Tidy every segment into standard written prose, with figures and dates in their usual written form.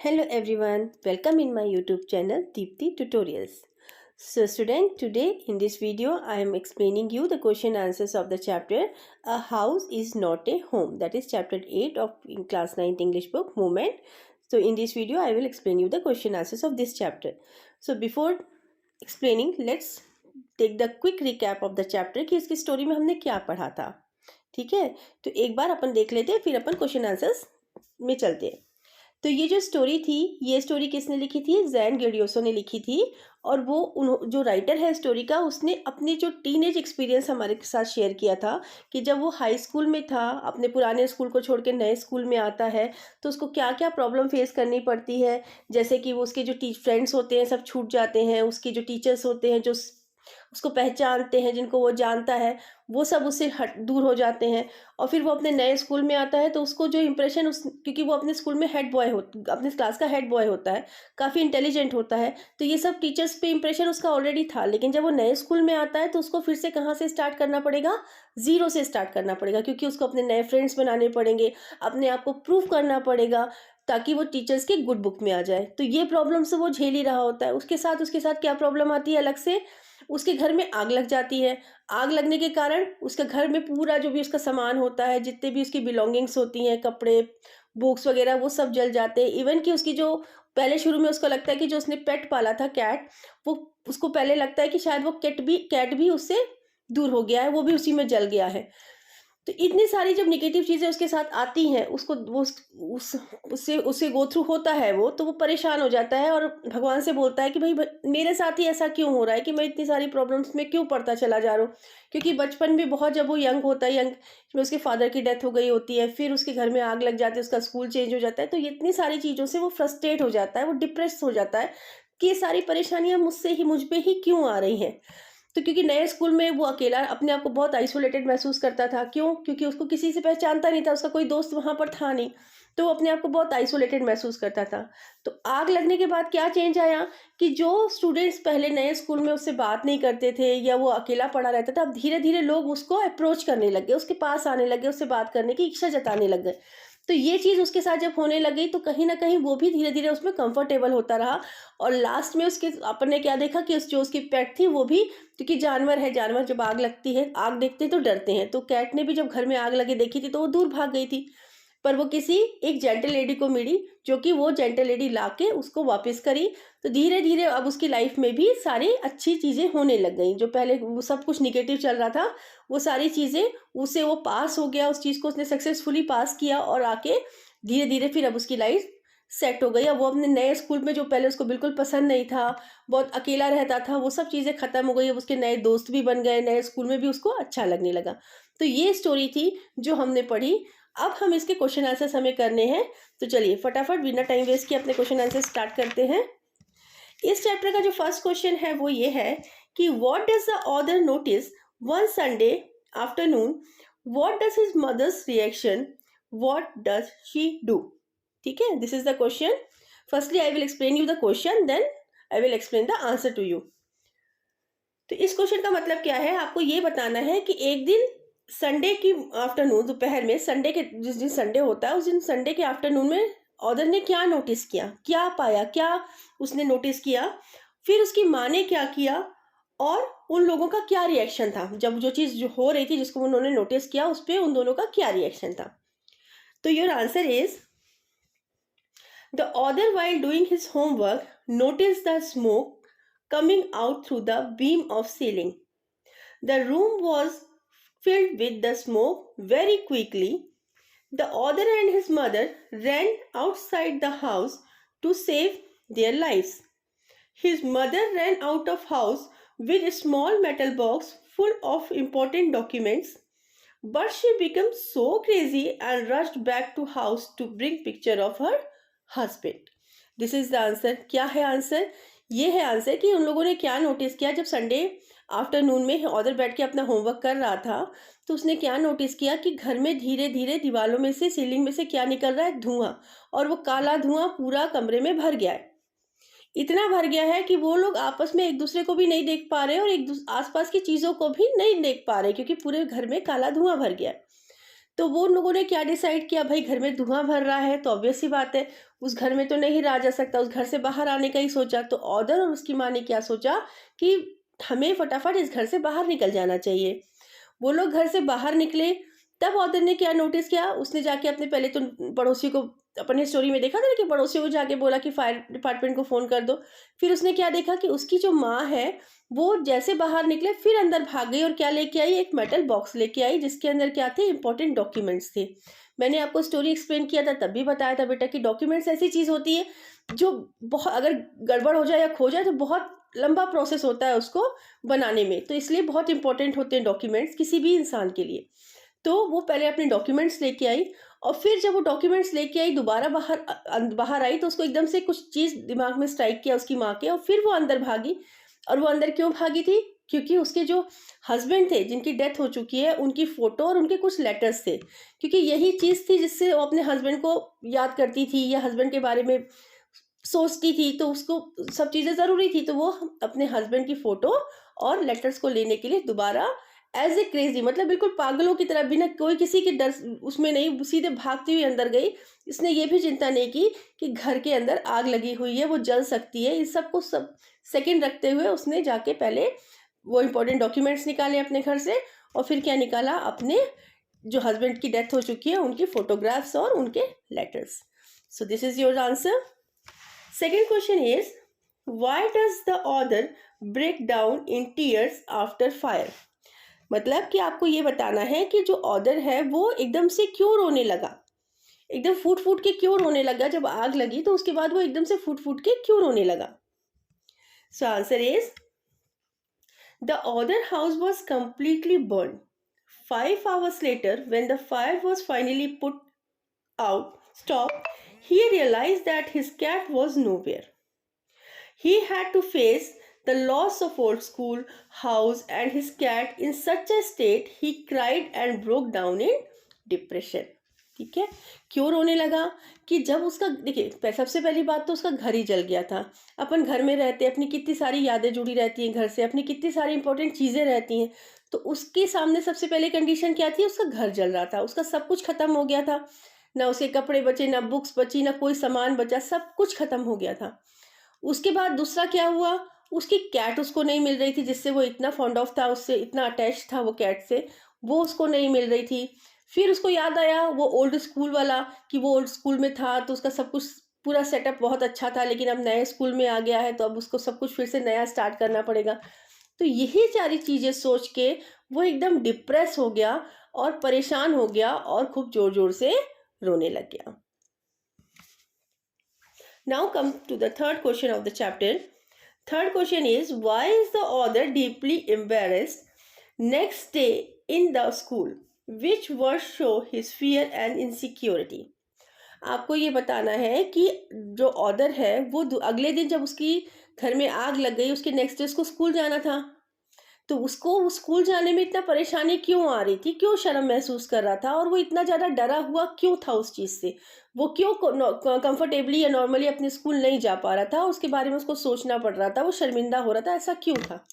Hello everyone, welcome in my YouTube channel Deepti Tutorials. So student, today in this video I am explaining you the question answers of the chapter A House is Not a Home, that is chapter 8 of in class 9th English book Movement. So in this video I will explain you the question answers of this chapter. So before explaining, let's take the quick recap of the chapter कि इसकी story में हमने क्या पढ़ा था. ठीक है, तो एक बार अपन देख लेते हैं, फिर अपन क्वेश्चन आंसर्स में चलते हैं. तो ये जो स्टोरी थी, ये स्टोरी किसने लिखी थी? ज़ैन गेडियोसो ने लिखी थी. और वो जो राइटर है स्टोरी का, उसने अपने जो टीनेज एक्सपीरियंस हमारे साथ शेयर किया था कि जब वो हाई स्कूल में था, अपने पुराने स्कूल को छोड़ के नए स्कूल में आता है, तो उसको क्या क्या प्रॉब्लम फेस करनी पड़ती है. जैसे कि वो उसके जो फ्रेंड्स होते हैं सब छूट जाते हैं, उसके जो टीचर्स होते हैं जो उसको पहचानते हैं, जिनको वो जानता है, वो सब उससे दूर हो जाते हैं. और फिर वो अपने नए स्कूल में आता है तो उसको जो इम्प्रेशन क्योंकि वो अपने स्कूल में अपने क्लास का हेड बॉय होता है, काफ़ी इंटेलिजेंट होता है, तो ये सब टीचर्स पे इम्प्रेशन उसका ऑलरेडी था. लेकिन जब वो नए स्कूल में आता है तो उसको फिर से कहाँ से स्टार्ट करना पड़ेगा? ज़ीरो से स्टार्ट करना पड़ेगा, क्योंकि उसको अपने नए फ्रेंड्स बनाने पड़ेंगे, अपने आप को प्रूव करना पड़ेगा ताकि वो टीचर्स के गुड बुक में आ जाए. तो ये प्रॉब्लम से वो झेल ही रहा होता है. उसके साथ क्या प्रॉब्लम आती है अलग से? उसके घर में आग लग जाती है. आग लगने के कारण उसके घर में पूरा जो भी उसका सामान होता है, जितने भी उसकी बिलोंगिंग्स होती हैं, कपड़े, बुक्स वगैरह, वो सब जल जाते हैं. इवन कि उसकी जो पहले शुरू में उसको लगता है कि जो उसने पेट पाला था कैट, वो उसको पहले लगता है कि शायद वो कैट भी उससे दूर हो गया है, वो भी उसी में जल गया है. तो इतनी सारी जब नेगेटिव चीज़ें उसके साथ आती हैं, उसको वो उस उससे उससे गो थ्रू होता है वो, तो वो परेशान हो जाता है और भगवान से बोलता है कि भाई मेरे साथ ही ऐसा क्यों हो रहा है कि मैं इतनी सारी प्रॉब्लम्स में क्यों पड़ता चला जा रहा हूँ. क्योंकि बचपन में बहुत, जब वो यंग होता है, यंग में उसके फादर की डेथ हो गई होती है, फिर उसके घर में आग लग जाती है, उसका स्कूल चेंज हो जाता है, तो ये इतनी सारी चीज़ों से वो फ्रस्ट्रेट हो जाता है, वो डिप्रेस हो जाता है कि ये सारी परेशानियां मुझ पे ही क्यों आ रही हैं. तो क्योंकि नए स्कूल में वो अकेला अपने आप को बहुत आइसोलेटेड महसूस करता था. क्यों? क्योंकि उसको किसी से पहचानता नहीं था, उसका कोई दोस्त वहाँ पर था नहीं, तो वो अपने आप को बहुत आइसोलेटेड महसूस करता था. तो आग लगने के बाद क्या चेंज आया कि जो स्टूडेंट्स पहले नए स्कूल में उससे बात नहीं करते थे या वो अकेला पड़ा रहता था, अब धीरे धीरे लोग उसको अप्रोच करने लग गए, उसके पास आने लग गए, उससे बात करने की इच्छा जताने लग गए. तो ये चीज़ उसके साथ जब होने लग गई तो कहीं ना कहीं वो भी धीरे धीरे उसमें कंफर्टेबल होता रहा. और लास्ट में उसके अपन ने क्या देखा कि जो उसकी पेट थी वो भी, क्योंकि जानवर है, जानवर जब आग लगती है, आग देखते हैं तो डरते हैं, तो कैट ने भी जब घर में आग लगे देखी थी तो वो दूर भाग गई थी. पर वो किसी एक जेंटल लेडी को मिली, जो कि वो जेंटल लेडी लाके उसको वापस करी. तो धीरे धीरे अब उसकी लाइफ में भी सारी अच्छी चीज़ें होने लग गई. जो पहले वो सब कुछ निगेटिव चल रहा था, वो सारी चीज़ें, उससे वो पास हो गया, उस चीज़ को उसने सक्सेसफुली पास किया और आके धीरे धीरे फिर अब उसकी लाइफ सेट हो गई. अब वो अपने नए स्कूल में, जो पहले उसको बिल्कुल पसंद नहीं था, बहुत अकेला रहता था, वो सब चीज़ें ख़त्म हो गई. अब उसके नए दोस्त भी बन गए, नए स्कूल में भी उसको अच्छा लगने लगा. तो ये स्टोरी थी जो हमने पढ़ी. अब हम इसके क्वेश्चन आंसर्स हमें करने हैं. तो चलिए फटाफट बिना टाइम वेस्ट किए अपने क्वेश्चन आंसर स्टार्ट करते हैं. इस चैप्टर का जो फर्स्ट क्वेश्चन है वो ये है कि what does the author notice one Sunday afternoon, what does his mother's reaction, what does she do. ठीक है, this is the question. Firstly I will explain you the question, then I will explain the answer to you. तो इस question का मतलब क्या है, आपको ये बताना है कि एक दिन संडे की आफ्टरनून, दोपहर में, संडे के जिस दिन संडे होता है उस दिन संडे के आफ्टरनून में ऑथर ने क्या नोटिस किया, क्या पाया, क्या उसने नोटिस किया, फिर उसकी माँ ने क्या किया और उन लोगों का क्या रिएक्शन था. जब जो चीज़ जो हो रही थी जिसको उन्होंने नोटिस किया, उस पर उन दोनों का क्या रिएक्शन था. तो your answer is the author while doing his homework notice the smoke coming out through the beam of ceiling. The room was filled with the smoke very quickly. The author and his mother ran outside the house to save their lives. His mother ran out of house with a small metal box full of important documents, but she became so crazy and rushed back to house to bring picture of her husband. This is the answer. क्या है answer? ये है answer कि उन लोगों ने क्या notice किया जब संडे आफ्टरनून में ऑथर बैठ के अपना होमवर्क कर रहा था. तो उसने क्या नोटिस किया कि घर में धीरे धीरे दीवारों में से, सीलिंग में से क्या निकल रहा है? धुआं. और वो काला धुआं पूरा कमरे में भर गया है. इतना भर गया है कि वो लोग आपस में एक दूसरे को भी नहीं देख पा रहे और आसपास की चीज़ों को भी नहीं देख पा रहे, क्योंकि पूरे घर में काला धुआं भर गया है. तो वो उन लोगों ने क्या डिसाइड किया, भाई घर में धुआं भर रहा है तो ऑब्वियस सी बात है उस घर में तो नहीं रहा जा सकता, उस घर से बाहर आने का ही सोचा। तो ऑदर और उसकी माँ ने क्या सोचा कि हमें फटाफट इस घर से बाहर निकल जाना चाहिए। वो लोग घर से बाहर निकले। तब ऑदर ने क्या नोटिस किया, उसने जाके अपने पहले तो पड़ोसी को, अपने स्टोरी में देखा था ना कि पड़ोसियों को जाके बोला कि फायर डिपार्टमेंट को फ़ोन कर दो। फिर उसने क्या देखा कि उसकी जो माँ है वो जैसे बाहर निकले फिर अंदर भाग गई और क्या लेके आई, एक मेटल बॉक्स लेके आई जिसके अंदर क्या थे, इंपॉर्टेंट डॉक्यूमेंट्स थे। मैंने आपको स्टोरी एक्सप्लेन किया था, तब भी बताया था बेटा कि डॉक्यूमेंट्स ऐसी चीज़ होती है जो बहुत, अगर गड़बड़ हो जाए या खो जाए तो बहुत लंबा प्रोसेस होता है उसको बनाने में, तो इसलिए बहुत इंपॉर्टेंट होते हैं डॉक्यूमेंट्स किसी भी इंसान के लिए। तो वो पहले अपने डॉक्यूमेंट्स लेके आई और फिर जब वो डॉक्यूमेंट्स लेके आई दोबारा बाहर आई तो उसको एकदम से कुछ चीज़ दिमाग में स्ट्राइक किया उसकी माँ के, और फिर वो अंदर भागी। और वो अंदर क्यों भागी थी, क्योंकि उसके जो हस्बैंड थे जिनकी डेथ हो चुकी है उनकी फ़ोटो और उनके कुछ लेटर्स थे, क्योंकि यही चीज़ थी जिससे वो अपने हस्बैंड को याद करती थी या हस्बैंड के बारे में सोचती थी, तो उसको सब चीज़ें ज़रूरी थी। तो वो अपने हस्बैंड की फ़ोटो और लेटर्स को लेने के लिए दोबारा एज़ ए क्रेज़ी, मतलब बिल्कुल पागलों की तरह बिना कोई किसी के डर उसमें नहीं, सीधे भागती हुई अंदर गई। इसने ये भी चिंता नहीं की कि घर के अंदर आग लगी हुई है, वो जल सकती है। इस सब को सब सेकंड रखते हुए उसने जाके पहले वो इम्पोर्टेंट डॉक्यूमेंट्स निकाले अपने घर से और फिर क्या निकाला, अपने जो हस्बैंड की डेथ हो चुकी है उनकी फ़ोटोग्राफ्स और उनके letters. So this is your answer. Second question is, why does the author break down in tears after fire? मतलब कि आपको ये बताना है कि जो ऑदर है वो एकदम से क्यों रोने लगा, एकदम फूट फूट के क्यों रोने लगा। जब आग लगी तो उसके बाद वो एकदम से फूट फूट के क्यों रोने लगा। सो answer is, the other house was completely burned. 5 hours later, when the fire was finally put stopped, he realized that his cat was nowhere. He had to face the loss of old school, house and his cat in such a state he cried and broke down in depression. ठीक है, क्यों रोने लगा कि जब उसका, देखिए सबसे पहली बात तो उसका घर ही जल गया था। अपन घर में रहते हैं, अपनी कितनी सारी यादें जुड़ी रहती हैं घर से, अपनी कितनी सारी इंपॉर्टेंट चीज़ें रहती हैं, तो उसके सामने सबसे पहले कंडीशन क्या थी, उसका घर जल रहा था, उसका सब कुछ खत्म हो गया था, ना उसके कपड़े बचे, ना बुक्स बची, ना कोई सामान बचा, सब कुछ खत्म हो गया था। उसके बाद दूसरा क्या हुआ, उसकी कैट उसको नहीं मिल रही थी जिससे वो इतना फॉन्ड ऑफ था, उससे इतना अटैच था वो कैट से, वो उसको नहीं मिल रही थी। फिर उसको याद आया वो ओल्ड स्कूल वाला, कि वो ओल्ड स्कूल में था तो उसका सब कुछ पूरा सेटअप बहुत अच्छा था, लेकिन अब नए स्कूल में आ गया है तो अब उसको सब कुछ फिर से नया स्टार्ट करना पड़ेगा। तो यही सारी चीज़ें सोच के वो एकदम डिप्रेस हो गया और परेशान हो गया और खूब ज़ोर ज़ोर से रोने लग गया। Now come to the third question of the chapter. Third question is, why is the author deeply embarrassed next day in the school, which words show his fear and insecurity? आपको ये बताना है कि जो ऑदर है वो अगले दिन जब उसकी घर में आग लग गई, उसके नेक्स्ट डे उसको स्कूल जाना था, तो उसको स्कूल जाने में इतना परेशानी क्यों आ रही थी, क्यों शर्म महसूस कर रहा था और वो इतना ज़्यादा डरा हुआ क्यों था उस चीज़ से, वो क्यों कंफर्टेबली या नॉर्मली अपने स्कूल नहीं जा पा रहा था, उसके बारे में उसको सोचना पड़ रहा था, वो शर्मिंदा हो रहा था, ऐसा क्यों था।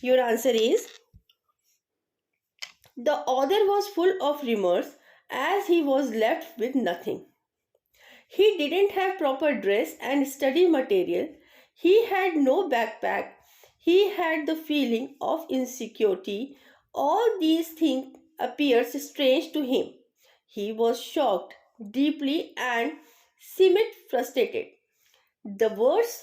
Your answer is, the other was full of remorse as he was left with nothing. He didn't have proper dress and study material. He had no backpack. He had the feeling of insecurity. All these things appeared strange to him. He was shocked deeply and seemed frustrated. The words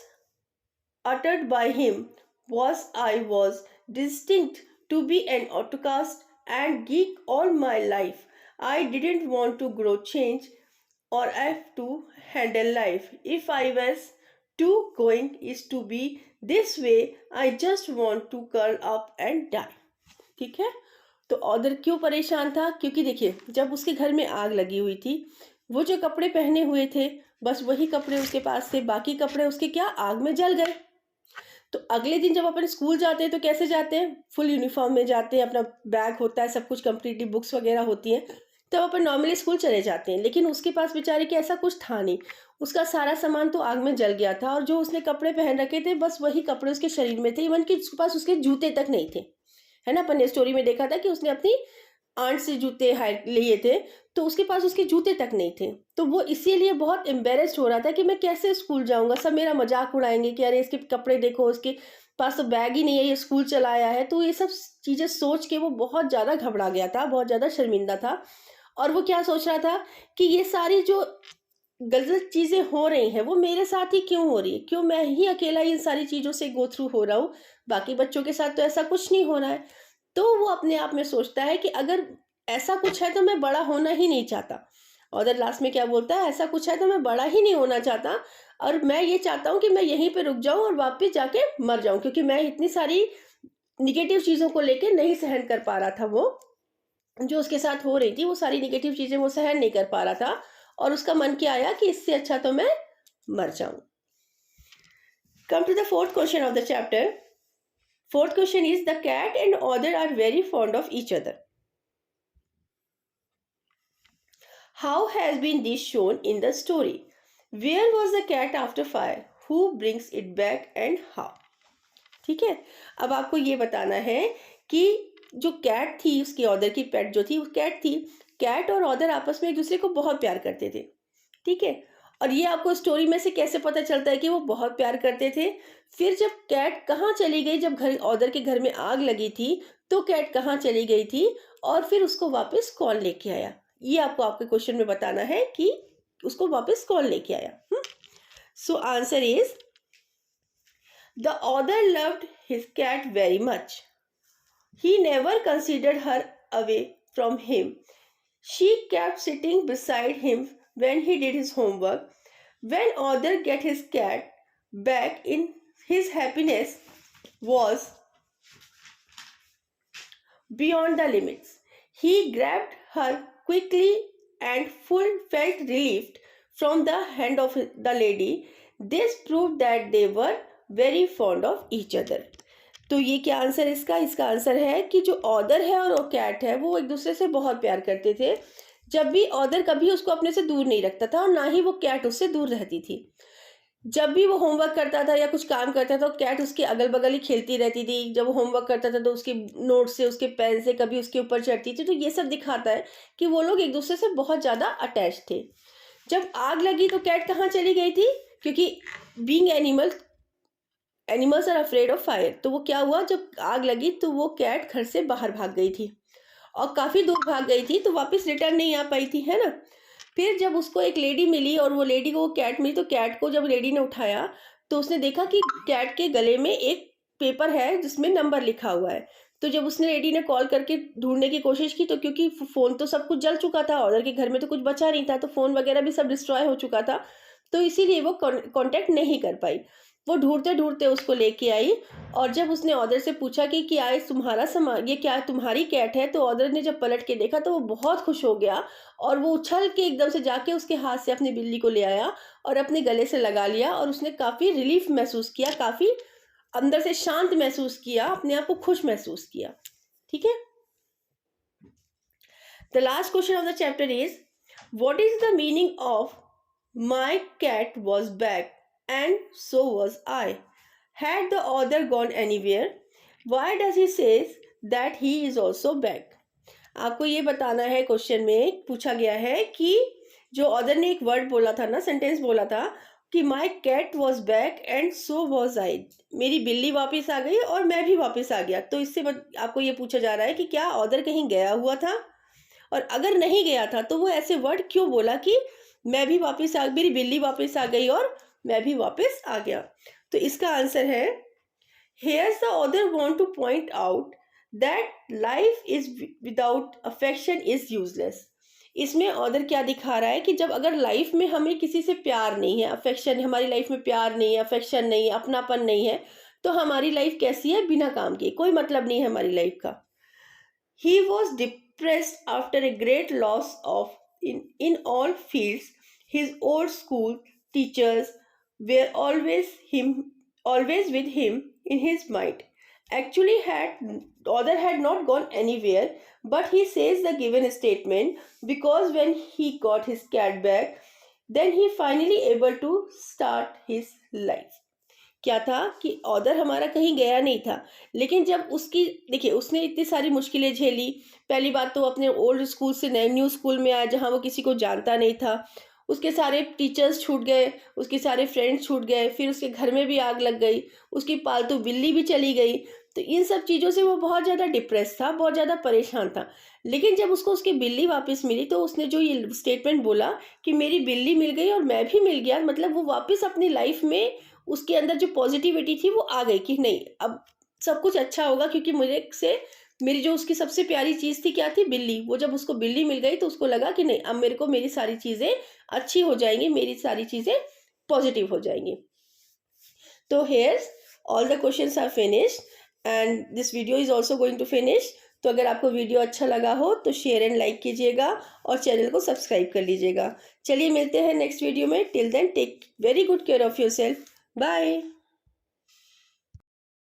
uttered by him I was destined to be an outcast and geek all my life. I didn't want to grow change or I have to handle life. If I was too going is to be this way, I just want to curl up and die. ठीक है, तो other क्यों परेशान था, क्योंकि देखिए जब उसके घर में आग लगी हुई थी, वो जो कपड़े पहने हुए थे बस वही कपड़े उसके पास थे, बाकी कपड़े उसके क्या आग में जल गए। तो अगले दिन जब अपन स्कूल जाते हैं तो कैसे जाते हैं, फुल यूनिफॉर्म में जाते हैं, अपना बैग होता है, सब कुछ कंप्लीटली बुक्स वगैरह होती हैं, तब अपन नॉर्मली स्कूल चले जाते हैं। लेकिन उसके पास बेचारे के ऐसा कुछ था नहीं, उसका सारा सामान तो आग में जल गया था और जो उसने कपड़े पहन रखे थे बस वही कपड़े उसके शरीर में थे, इवन कि उसके पास उसके जूते तक नहीं थे, है ना। अपन ने स्टोरी में देखा था कि उसने अपनी आंट से जूते हायर लिए थे, तो उसके पास उसके जूते तक नहीं थे। तो वो इसीलिए बहुत एम्बेरेस्ड हो रहा था कि मैं कैसे स्कूल जाऊंगा, सब मेरा मजाक उड़ाएंगे कि अरे इसके कपड़े देखो, उसके पास तो बैग ही नहीं है, ये स्कूल चला आया है। तो ये सब चीज़ें सोच के वो बहुत ज़्यादा घबरा गया था, बहुत ज़्यादा शर्मिंदा था। और वो क्या सोच रहा था कि ये सारी जो गलत चीज़ें हो रही हैं वो मेरे साथ ही क्यों हो रही है, क्यों मैं ही अकेला इन सारी चीज़ों से गो थ्रू हो रहा हूँ, बाकी बच्चों के साथ तो ऐसा कुछ नहीं हो रहा है। तो वो अपने आप में सोचता है कि अगर ऐसा कुछ है तो मैं बड़ा होना ही नहीं चाहता। और लास्ट में क्या बोलता है, ऐसा कुछ है तो मैं बड़ा ही नहीं होना चाहता, और मैं ये चाहता हूँ कि मैं यहीं पे रुक जाऊं और वापस जाके मर जाऊं, क्योंकि मैं इतनी सारी निगेटिव चीज़ों को लेके नहीं सहन कर पा रहा था। वो जो उसके साथ हो रही थी, वो सारी नेगेटिव चीज़ें वो सहन नहीं कर पा रहा था, और उसका मन क्या आया कि इससे अच्छा तो मैं मर जाऊं। Come to the fourth question of the chapter. Fourth question is, the cat and author are very fond of each other. How has been this shown in the story? Where was the cat after fire? Who brings it back and how? ठीक है, अब आपको ये बताना है कि जो cat थी, उसकी ऑदर की पेट जो थी, वो कैट थी। कैट और ऑदर आपस में एक दूसरे को बहुत प्यार करते थे, ठीक है। और ये आपको स्टोरी में से कैसे पता चलता है कि वो बहुत प्यार करते थे? फिर जब कैट कहाँ चली गई, जब घर ऑदर के घर में आग लगी थी, तो कैट कहाँ चली गई थी और फिर उसको वापस कौन लेके आया, ये आपको आपके क्वेश्चन में बताना है कि उसको वापस कौन लेके आया। So answer is, the author loved his cat very much. He never considered her away from him. She kept sitting beside him when he did his homework. When Other get his cat back in, his happiness was beyond the limits. He grabbed her quickly and felt relieved from the hand of the lady. This proved that they were very fond of each other. तो ये क्या answer है इसका? इसका answer है कि जो other है और वो कैट है, वो एक दूसरे से बहुत प्यार करते थे। जब भी ऑदर कभी उसको अपने से दूर नहीं रखता था और ना ही वो कैट उससे दूर रहती थी। जब भी वो होमवर्क करता था या कुछ काम करता था, तो कैट उसके अगल बगल ही खेलती रहती थी। जब वो होमवर्क करता था तो उसके नोट से, उसके पेन से कभी उसके ऊपर चढ़ती थी। तो ये सब दिखाता है कि वो लोग एक दूसरे से बहुत ज़्यादा अटैच थे। जब आग लगी तो कैट कहाँ चली गई थी? क्योंकि being animals are afraid of fire, तो वो क्या हुआ, जब आग लगी तो वो कैट घर से बाहर भाग गई थी और काफ़ी दूर भाग गई थी, तो वापस रिटर्न नहीं आ पाई थी, है ना। फिर जब उसको एक लेडी मिली और वो लेडी को वो कैट मिली, तो कैट को जब लेडी ने उठाया तो उसने देखा कि कैट के गले में एक पेपर है जिसमें नंबर लिखा हुआ है। तो जब उसने लेडी ने कॉल करके ढूंढने की कोशिश की, तो क्योंकि फ़ोन तो सब कुछ जल चुका था, ऑर्डर के घर में तो कुछ बचा नहीं था, तो फ़ोन वगैरह भी सब डिस्ट्रॉय हो चुका था, तो इसीलिए वो कांटेक्ट नहीं कर पाई। वो ढूंढते ढूंढते उसको लेके आई, और जब उसने ऑदर से पूछा कि क्या ये तुम्हारा सामान, ये क्या तुम्हारी कैट है, तो ऑदर ने जब पलट के देखा तो वो बहुत खुश हो गया, और वो उछल के एकदम से जाके उसके हाथ से अपनी बिल्ली को ले आया और अपने गले से लगा लिया, और उसने काफ़ी रिलीफ महसूस किया, काफ़ी अंदर से शांत महसूस किया, अपने आप को खुश महसूस किया। ठीक है। The last question of the chapter is, what is the meaning of my cat was back and so was I? Had the author gone anywhere? Why does he says that he is also back? आपको ये बताना है, question में पूछा गया है कि जो ऑदर ने एक वर्ड बोला था ना, सेंटेंस बोला था कि my cat was back and so was I, मेरी बिल्ली वापस आ गई और मैं भी वापस आ गया। तो इससे आपको ये पूछा जा रहा है कि क्या ऑदर कहीं गया हुआ था, और अगर नहीं गया था तो वो ऐसे वर्ड क्यों बोला कि मैं भी वापस आ, मेरी बिल्ली वापस आ गई और मैं भी वापस आ गया। तो इसका आंसर है, Here's the author want to point out that life is without affection is useless. इसमें ऑदर क्या दिखा रहा है कि जब अगर लाइफ में हमें किसी से प्यार नहीं है, अफेक्शन, हमारी लाइफ में प्यार नहीं है, अफेक्शन नहीं है, अपनापन नहीं है, तो हमारी लाइफ कैसी है? बिना काम के, कोई मतलब नहीं है हमारी लाइफ का। He was depressed after a great loss of in all fields. His old school teachers were always with him in his mind. Actually, other had not gone anywhere, but he says the given statement because when he got his cat back, then he finally able to start his life. क्या था कि author हमारा कहीं गया नहीं था, लेकिन जब उसकी देखिए उसने इतनी सारी मुश्किलें झेली। पहली बात तो अपने ओल्ड स्कूल से नए न्यू स्कूल में आया जहाँ वो किसी को जानता नहीं था। उसके सारे टीचर्स छूट गए, उसके सारे फ्रेंड्स छूट गए, फिर उसके घर में भी आग लग गई, उसकी पालतू बिल्ली भी चली गई। तो इन सब चीज़ों से वो बहुत ज़्यादा डिप्रेस था, बहुत ज़्यादा परेशान था। लेकिन जब उसको उसकी बिल्ली वापस मिली तो उसने जो ये स्टेटमेंट बोला कि मेरी बिल्ली मिल गई और मैं भी मिल गया, मतलब वो वापस अपनी लाइफ में उसके अंदर जो पॉजिटिविटी थी वो आ गई कि नहीं, अब सब कुछ अच्छा होगा, क्योंकि मुझे से मेरी जो उसकी सबसे प्यारी चीज़ थी क्या थी, बिल्ली। वो जब उसको बिल्ली मिल गई तो उसको लगा कि नहीं, अब मेरे को मेरी सारी चीज़ें अच्छी हो जाएंगी, मेरी सारी चीज़ें पॉजिटिव हो जाएंगी। तो here's all the questions are finished and this video is also going to finish. तो अगर आपको वीडियो अच्छा लगा हो तो शेयर एंड लाइक कीजिएगा और चैनल को सब्सक्राइब कर लीजिएगा। चलिए मिलते हैं नेक्स्ट वीडियो में। Till then take very good care of yourself. Bye.